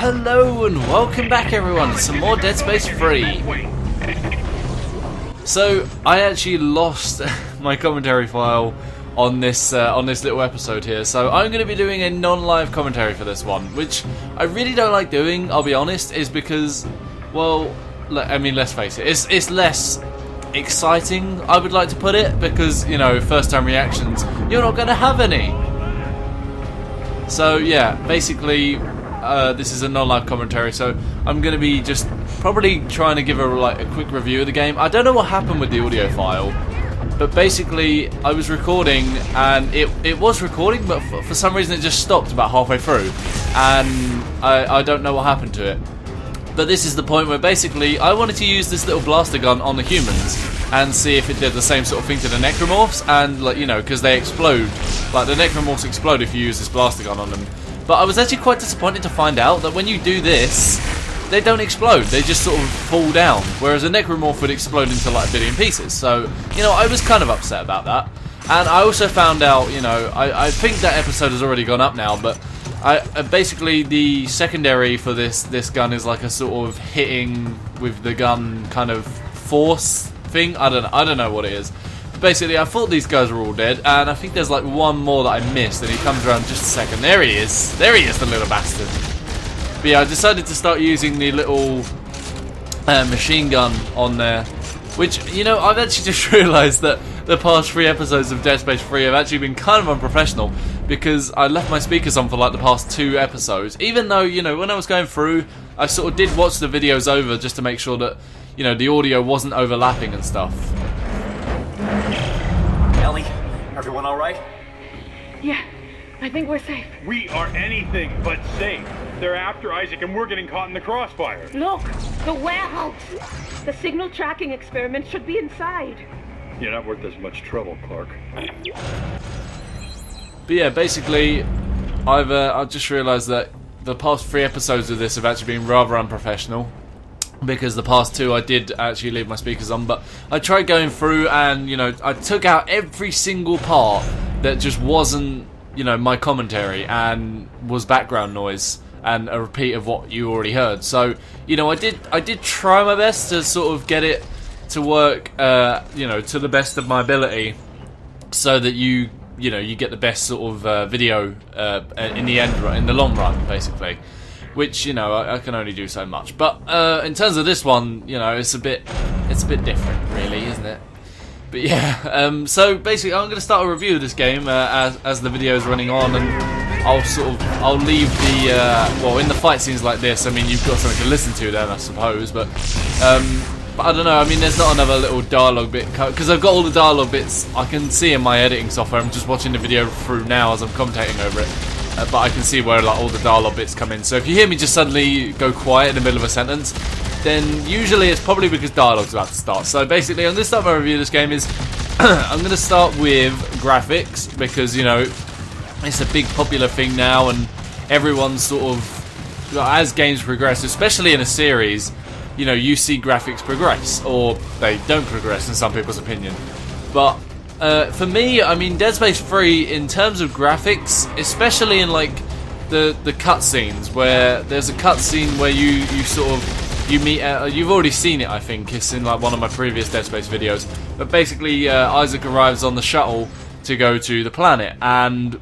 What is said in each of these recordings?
Hello and welcome back everyone to some more Dead Space 3. So I actually lost my commentary file on this little episode here, so I'm going to be doing a non-live commentary for this one, which I really don't like doing, I'll be honest, is because, well, I mean, let's face it, it's less exciting, I would like to put it, because, you know, first time reactions, you're not going to have any. So yeah, basically this is a non-live commentary, so I'm going to be just probably trying to give a quick review of the game. I don't know what happened with the audio file, but basically I was recording and it was recording, but for some reason it just stopped about halfway through, and I don't know what happened to it. But this is the point where basically I wanted to use this little blaster gun on the humans and see if it did the same sort of thing to the Necromorphs, and like, you know, because they explode, like the Necromorphs explode if you use this blaster gun on them. But I was actually quite disappointed to find out that when you do this, they don't explode, they just sort of fall down, whereas a Necromorph would explode into like a billion pieces. So, you know, I was kind of upset about that. And I also found out, you know, I think that episode has already gone up now, but basically the secondary for this gun is like a sort of hitting with the gun kind of force thing. I don't know what it is. But basically, I thought these guys were all dead, and I think there's like one more that I missed, and he comes around just a second. There he is, the little bastard. But yeah, I decided to start using the little machine gun on there, which, you know, I've actually just realised that the past 3 episodes of Dead Space 3 have actually been kind of unprofessional, because I left my speakers on for like the past 2 episodes, even though, you know, when I was going through, I sort of did watch the videos over just to make sure that, you know, the audio wasn't overlapping and stuff. Ellie, everyone alright? Yeah, I think we're safe. We are anything but safe. They're after Isaac and we're getting caught in the crossfire. Look, the warehouse! The signal tracking experiment should be inside. You're not worth as much trouble, Clark. But yeah, basically, I've just realised that the past 3 episodes of this have actually been rather unprofessional, because the past 2 I did actually leave my speakers on, but I tried going through and, you know, I took out every single part that just wasn't, you know, my commentary and was background noise and a repeat of what you already heard. So, you know, I did try my best to sort of get it to work, you know, to the best of my ability, so that you know, you get the best sort of video in the end, in the long run, basically. Which, you know, I can only do so much. But in terms of this one, you know, it's a bit different, really, isn't it? But yeah, so basically, I'm going to start a review of this game as the video is running on, and I'll leave the well, in the fight scenes like this, I mean, you've got something to listen to then, I suppose. But I don't know, I mean, there's not another little dialogue bit, because I've got all the dialogue bits I can see in my editing software. I'm just watching the video through now as I'm commentating over it, but I can see where like all the dialogue bits come in. So if you hear me just suddenly go quiet in the middle of a sentence, then usually it's probably because dialogue's about to start. So basically, I'm going to start my review of this game is I'm going to start with graphics, because, you know, it's a big popular thing now, and everyone's sort of, as games progress, especially in a series, you know, you see graphics progress, or they don't progress in some people's opinion. But for me, I mean, Dead Space 3, in terms of graphics, especially in like the cutscenes, where there's a cutscene where you sort of, you meet, you've already seen it, I think, it's in like one of my previous Dead Space videos, but basically Isaac arrives on the shuttle to go to the planet, and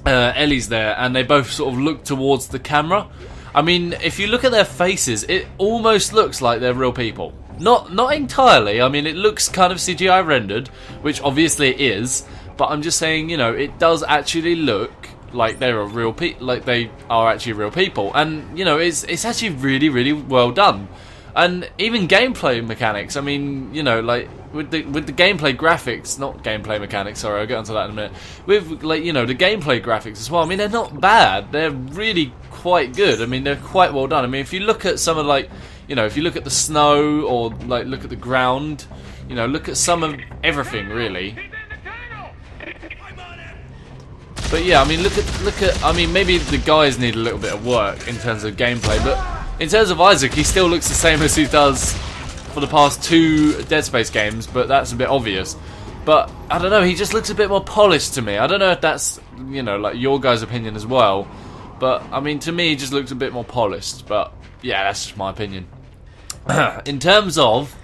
Ellie's there, and they both sort of look towards the camera. I mean, if you look at their faces, it almost looks like they're real people. Not entirely. I mean, it looks kind of CGI rendered, which obviously it is. But I'm just saying, you know, it does actually look like they're like they are actually real people, and you know, it's actually really, really well done. And even gameplay mechanics. I mean, you know, like with the gameplay graphics, not gameplay mechanics. Sorry, I'll get onto that in a minute. With, like, you know, the gameplay graphics as well. I mean, they're not bad. They're really quite good. I mean, they're quite well done. I mean, if you look at some of, like, you know, if you look at the snow, or like look at the ground, you know, look at some of everything really. But yeah, I mean, look at. I mean, maybe the guys need a little bit of work in terms of gameplay, but in terms of Isaac, he still looks the same as he does for the past 2 Dead Space games, but that's a bit obvious. But I don't know, he just looks a bit more polished to me. I don't know if that's, you know, like your guys' opinion as well. But, I mean, to me, it just looks a bit more polished. But, yeah, that's just my opinion. In terms of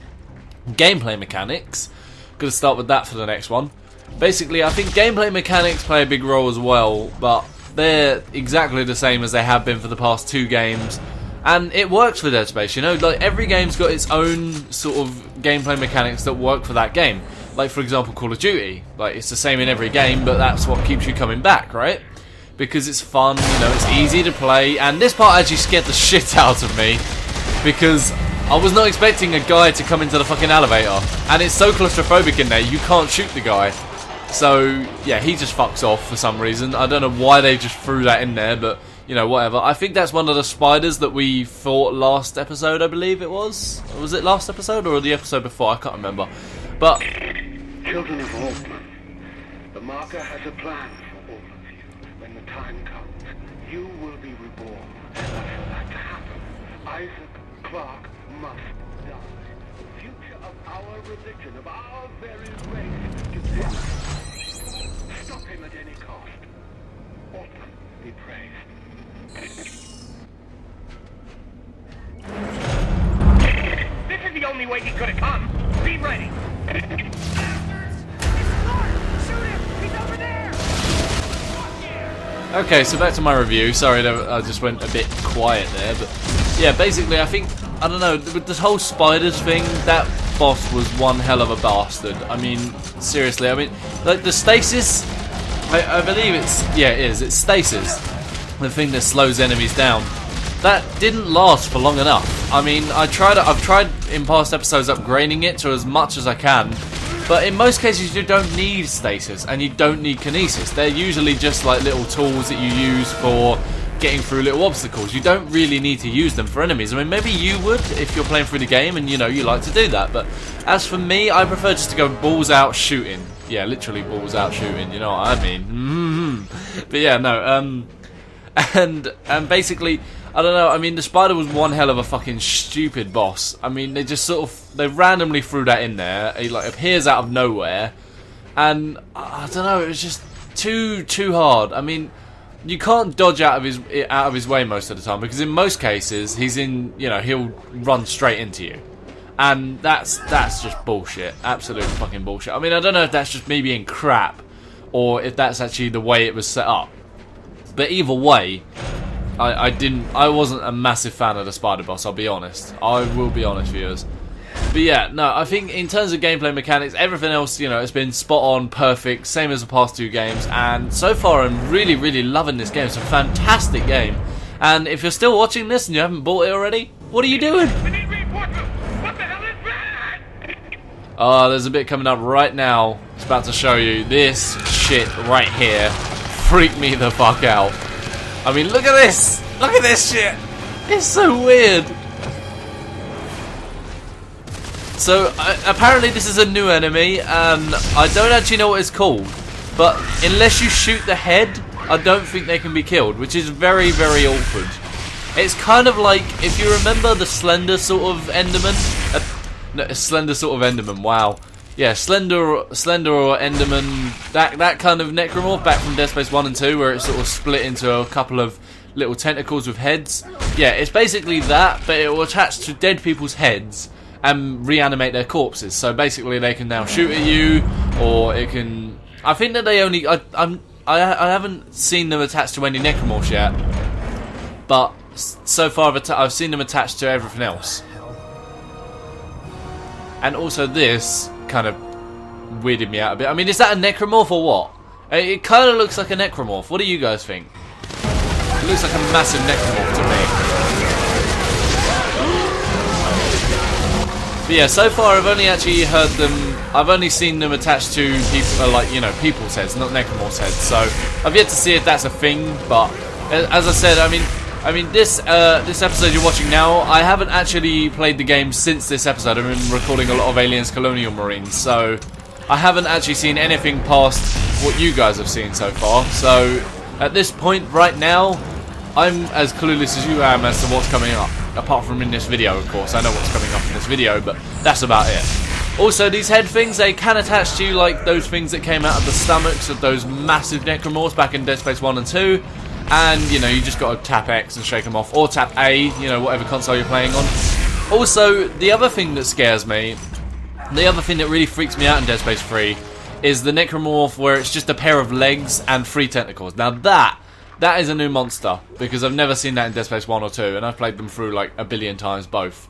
gameplay mechanics, going to start with that for the next one. Basically, I think gameplay mechanics play a big role as well, but they're exactly the same as they have been for the past 2 games. And it works for Dead Space, you know, like every game's got its own sort of gameplay mechanics that work for that game. Like, for example, Call of Duty. Like, it's the same in every game, but that's what keeps you coming back, right? Because it's fun, you know, it's easy to play, and this part actually scared the shit out of me, because I was not expecting a guy to come into the fucking elevator, and it's so claustrophobic in there, you can't shoot the guy. So, yeah, he just fucks off for some reason. I don't know why they just threw that in there, but, you know, whatever. I think that's one of the spiders that we fought last episode, I believe it was. Was it last episode or the episode before? I can't remember. But Children of Altman, the marker has a plan for all of you. When the time comes, you will be reborn. And for that to happen, Isaac Clarke must die. The future of our religion, of our very race, depends. Stop him at any cost. Altman be praised. This is the only way he could have come. Be ready. okay, so back to my review. Sorry, I just went a bit quiet there, but yeah, basically, I think, I don't know, with this whole spiders thing, that boss was one hell of a bastard. I mean, seriously, I mean, like the stasis, I believe it's stasis, the thing that slows enemies down. That didn't last for long enough. I mean, I've tried in past episodes upgrading it to as much as I can, but in most cases you don't need stasis and you don't need kinesis. They're usually just like little tools that you use for getting through little obstacles. You don't really need to use them for enemies. I mean, maybe you would if you're playing through the game and, you know, you like to do that, but as for me, I prefer just to go balls out shooting. Yeah, literally balls out shooting, you know what I mean. But yeah, no, and basically, I don't know, I mean, the spider was one hell of a fucking stupid boss. I mean, they randomly threw that in there. He, like, appears out of nowhere, and I don't know, it was just too hard. I mean, you can't dodge out of his way most of the time, because in most cases, he'll run straight into you. And that's just bullshit. Absolute fucking bullshit. I mean, I don't know if that's just me being crap, or if that's actually the way it was set up. But either way, I wasn't a massive fan of the spider boss, I'll be honest. I will be honest, viewers. But yeah, no, I think in terms of gameplay mechanics, everything else, you know, it's been spot on, perfect, same as the past 2 games. And so far, I'm really, really loving this game. It's a fantastic game. And if you're still watching this and you haven't bought it already, what are you doing? We need reinforcements. What the hell is that? Oh, there's a bit coming up right now. It's about to show you. This shit right here freaked me the fuck out. I mean, look at this! Look at this shit! It's so weird! So, apparently this is a new enemy, and I don't actually know what it's called. But unless you shoot the head, I don't think they can be killed, which is very, very awkward. It's kind of like, if you remember the Slender sort of Enderman? No, Slender sort of Enderman, wow. Yeah, Slender or Enderman, that kind of Necromorph back from Dead Space 1 and 2, where it sort of split into a couple of little tentacles with heads. Yeah, it's basically that, but it will attach to dead people's heads and reanimate their corpses. So basically they can now shoot at you, or it can... I think that they only... I haven't seen them attached to any Necromorphs yet, but so far I've seen them attached to everything else. And also this kind of weirded me out a bit. I mean, is that a Necromorph or what? It kind of looks like a Necromorph. What do you guys think? It looks like a massive Necromorph to me. But yeah, so far I've only actually heard them. I've only seen them attached to people, like, you know, people's heads, not Necromorphs' heads. So I've yet to see if that's a thing. But as I said, I mean, this episode you're watching now, I haven't actually played the game since this episode. I've been recording a lot of Aliens Colonial Marines, so I haven't actually seen anything past what you guys have seen so far. So at this point right now, I'm as clueless as you am as to what's coming up. Apart from in this video, of course. I know what's coming up in this video, but that's about it. Also, these head things, they can attach to you like those things that came out of the stomachs of those massive Necromorphs back in Dead Space 1 and 2. and you know, you just got to tap X and shake them off, or tap A, you know, whatever console you're playing on. Also, the other thing that scares me, the other thing that really freaks me out in Dead Space 3 is the Necromorph where it's just a pair of legs and 3 tentacles. Now that is a new monster, because I've never seen that in Dead Space 1 or 2, and I've played them through like a billion times both.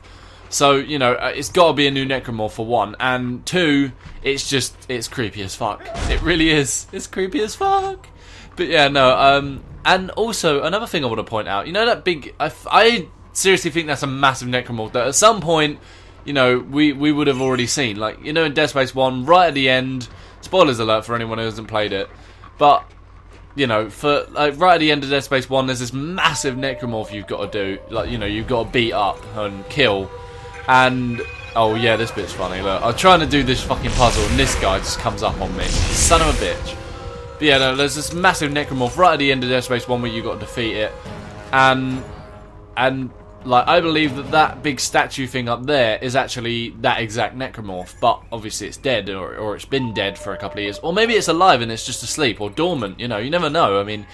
So, you know, it's got to be a new Necromorph for 1, and 2, it's creepy as fuck. It really is. It's creepy as fuck. But yeah, no, and also, another thing I want to point out, you know that big, I seriously think that's a massive Necromorph that at some point, you know, we would have already seen. Like, you know, in Dead Space 1, right at the end, spoilers alert for anyone who hasn't played it, but, you know, for like right at the end of Dead Space 1, there's this massive Necromorph you've got to do. Like, you know, you've got to beat up and kill. And, oh yeah, this bit's funny, look. I'm trying to do this fucking puzzle and this guy just comes up on me. Son of a bitch. But yeah, no, there's this massive Necromorph right at the end of Dead Space 1 where you've got to defeat it. And like, I believe that big statue thing up there is actually that exact Necromorph, but obviously it's dead, or it's been dead for a couple of years, or maybe it's alive and it's just asleep, or dormant, you know, you never know. I mean,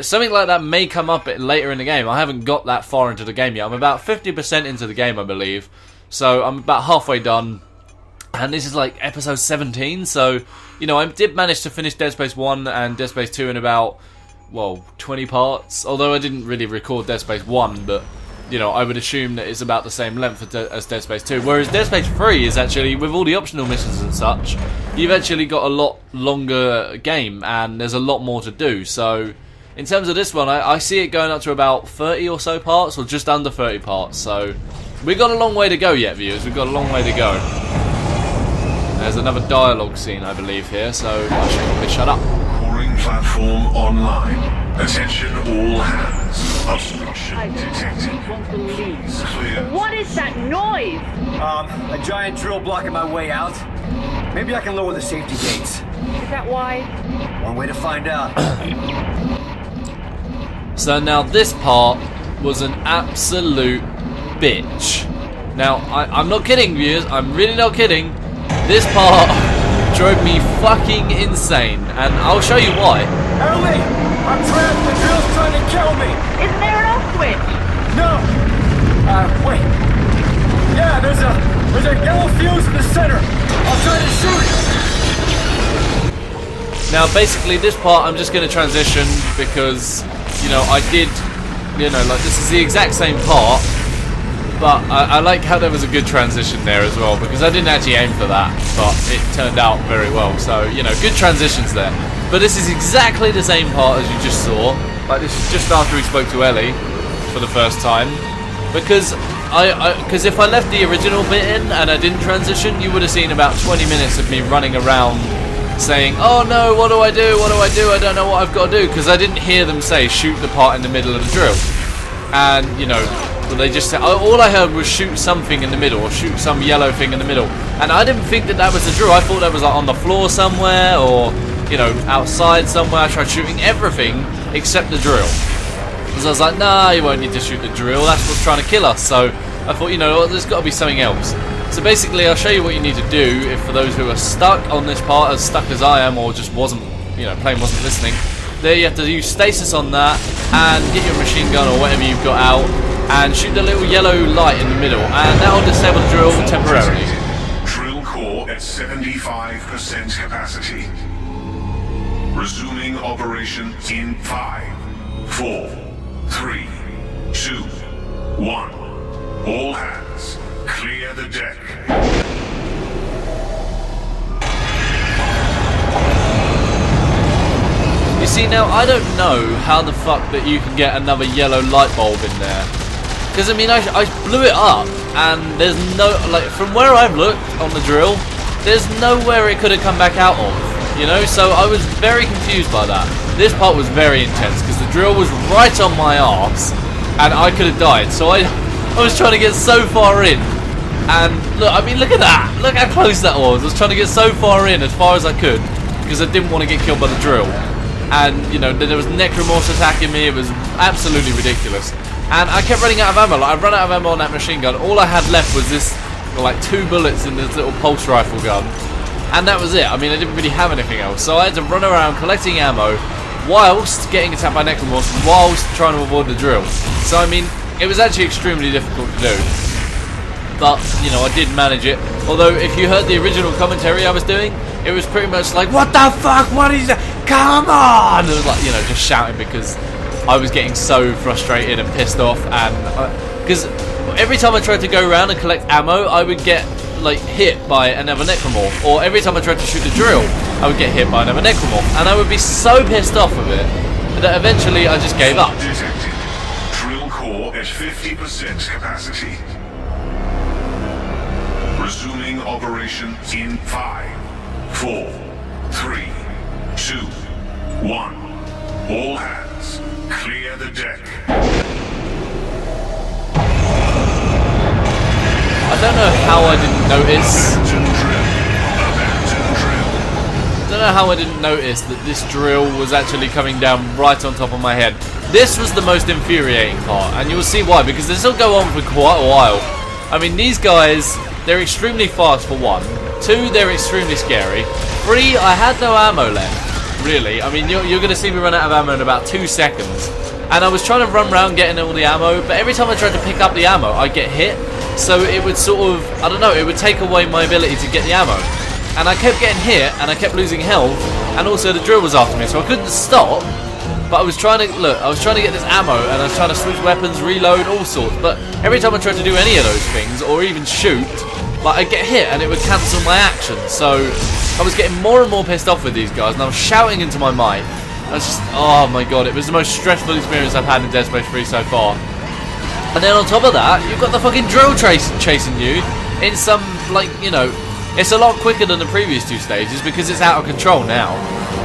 something like that may come up later in the game. I haven't got that far into the game yet. I'm about 50% into the game, I believe, so I'm about halfway done, and this is like episode 17, so, you know, I did manage to finish Dead Space 1 and Dead Space 2 in about, well, 20 parts, although I didn't really record Dead Space 1, but you know, I would assume that it's about the same length as Dead Space 2. Whereas Dead Space 3 is actually, with all the optional missions and such, you've actually got a lot longer game, and there's a lot more to do. So, in terms of this one, I see it going up to about 30 or so parts, or just under 30 parts. So, we've got a long way to go yet, viewers. We've got a long way to go. There's another dialogue scene, I believe, here, so I should probably shut up. Coring platform online. Attention all hands. Obstruction detected. Clear. What is that noise? A giant drill blocking my way out. Maybe I can lower the safety gates. Is that why? One way to find out. So now this part was an absolute bitch. Now, I'm not kidding, viewers. I'm really not kidding. This part drove me fucking insane, and I'll show you why. Ellie! I'm trapped! The drill's trying to kill me! Isn't there an off switch? No! Wait. Yeah, there's a yellow fuse in the center. I'll try to shoot it. Now, basically, this part I'm just going to transition because, you know, I did, you know, like, this is the exact same part, but I like how there was a good transition there as well, because I didn't actually aim for that, but it turned out very well. So, you know, good transitions there. But this is exactly the same part as you just saw. Like, this is just after we spoke to Ellie for the first time. Because if I left the original bit in and I didn't transition, you would have seen about 20 minutes of me running around saying, oh no, what do I do? What do I do? I don't know what I've got to do. Because I didn't hear them say, shoot the part in the middle of the drill. And, you know, they just said, all I heard was shoot something in the middle, or shoot some yellow thing in the middle. And I didn't think that was the drill. I thought that was like on the floor somewhere, or, you know, outside somewhere. I tried shooting everything except the drill. Because I was like, nah, you won't need to shoot the drill. That's what's trying to kill us. So I thought, you know, there's got to be something else. So basically, I'll show you what you need to do if for those who are stuck on this part, as stuck as I am, or just wasn't, you know, plane wasn't listening. There you have to use stasis on that and get your machine gun or whatever you've got out and shoot the little yellow light in the middle, and that will disable the drill temporarily. Drill core at 75% capacity. Resuming operation in 5, 4, 3, 2, 1. All hands, clear the deck. You see, now I don't know how the fuck that you can get another yellow light bulb in there. Because I mean, I blew it up, and there's no, like, from where I've looked on the drill, there's nowhere it could have come back out of, you know. So I was very confused by that. This part was very intense because the drill was right on my arse, and I could have died. So I was trying to get so far in, and look, I mean, look at that. Look how close that was. I was trying to get so far in, as far as I could, because I didn't want to get killed by the drill. And, you know, there was Necromorphs attacking me. It was absolutely ridiculous. And I kept running out of ammo. Like, I ran out of ammo on that machine gun. All I had left was this, like, 2 bullets in this little pulse rifle gun. And that was it. I mean, I didn't really have anything else. So I had to run around collecting ammo, whilst getting attacked by Necromorphs, whilst trying to avoid the drill. So I mean, it was actually extremely difficult to do. But, you know, I did manage it. Although, if you heard the original commentary I was doing, it was pretty much like, what the fuck, what is that? Come on! It was like, you know, just shouting because I was getting so frustrated and pissed off. And because every time I tried to go around and collect ammo, I would get, like, hit by another Necromorph. Or every time I tried to shoot the drill, I would get hit by another Necromorph. And I would be so pissed off with it that eventually I just gave up. Detected. Drill core at 50% capacity. Resuming operation in 5, 4, 3, 2, 1. All hands, clear the deck. I don't know how I didn't notice. I don't know how I didn't notice that this drill was actually coming down right on top of my head. This was the most infuriating part, and you'll see why, because this will go on for quite a while. I mean, these guys, they're extremely fast for 1. 2, they're extremely scary. 3, I had no ammo left, really. I mean, you're going to see me run out of ammo in about 2 seconds. And I was trying to run around getting all the ammo, but every time I tried to pick up the ammo, I'd get hit. So it would sort of, I don't know, it would take away my ability to get the ammo. And I kept getting hit, and I kept losing health, and also the drill was after me, so I couldn't stop. But I was trying to, look, I was trying to get this ammo, and I was trying to switch weapons, reload, all sorts. But every time I tried to do any of those things, or even shoot, like, I'd get hit, and it would cancel my action. So I was getting more and more pissed off with these guys, and I was shouting into my mic. I was just, oh my god, it was the most stressful experience I've had in Dead Space 3 so far. And then on top of that, you've got the fucking drill chasing you in some, like, you know, it's a lot quicker than the previous 2 stages because it's out of control now.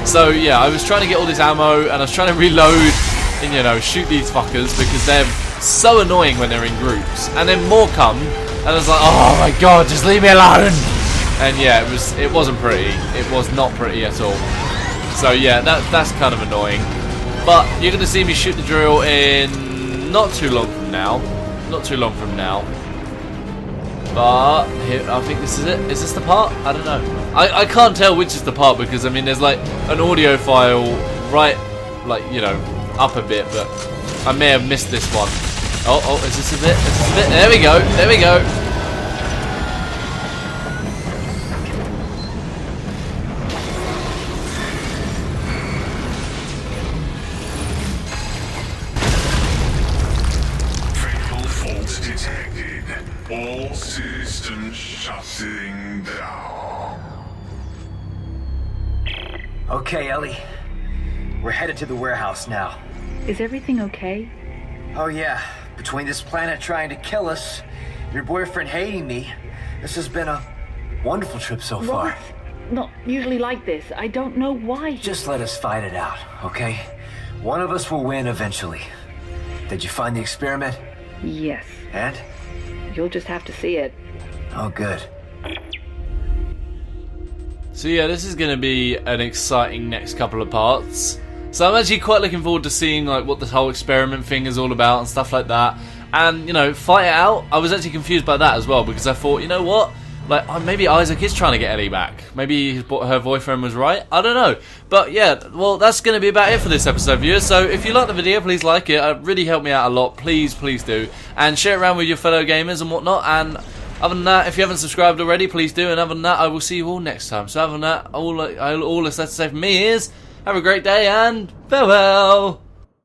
So yeah, I was trying to get all this ammo and I was trying to reload and, you know, shoot these fuckers because they're so annoying when they're in groups. And then more come and I was like, oh my god, just leave me alone. And yeah, it wasn't pretty. It was not pretty at all. So yeah, that's kind of annoying. But you're going to see me shoot the drill in not too long from now. Not too long from now. But here, I think this is it. Is this the part? I don't know. I can't tell which is the part because I mean there's like an audio file right, like, you know, up a bit, but I may have missed this one. Oh, is this a bit? Is this a bit? There we go. There we go. All systems shutting down. Okay, Ellie. We're headed to the warehouse now. Is everything okay? Oh yeah, between this planet trying to kill us, your boyfriend hating me, this has been a wonderful trip so far. Robert's not usually like this. I don't know why. Just let us fight it out, okay? One of us will win eventually. Did you find the experiment? Yes. And? You'll just have to see it. Oh, good. So yeah, this is going to be an exciting next couple of parts. So I'm actually quite looking forward to seeing like what this whole experiment thing is all about and stuff like that. And, you know, fight it out. I was actually confused by that as well because I thought, you know what? Like, maybe Isaac is trying to get Ellie back. Maybe her boyfriend was right. I don't know. But yeah, well, that's going to be about it for this episode, viewers. So if you like the video, please like it. It really helped me out a lot. Please do. And share it around with your fellow gamers and whatnot. And other than that, if you haven't subscribed already, please do. And other than that, I will see you all next time. So other than that, all that's left to say from me is, have a great day and farewell.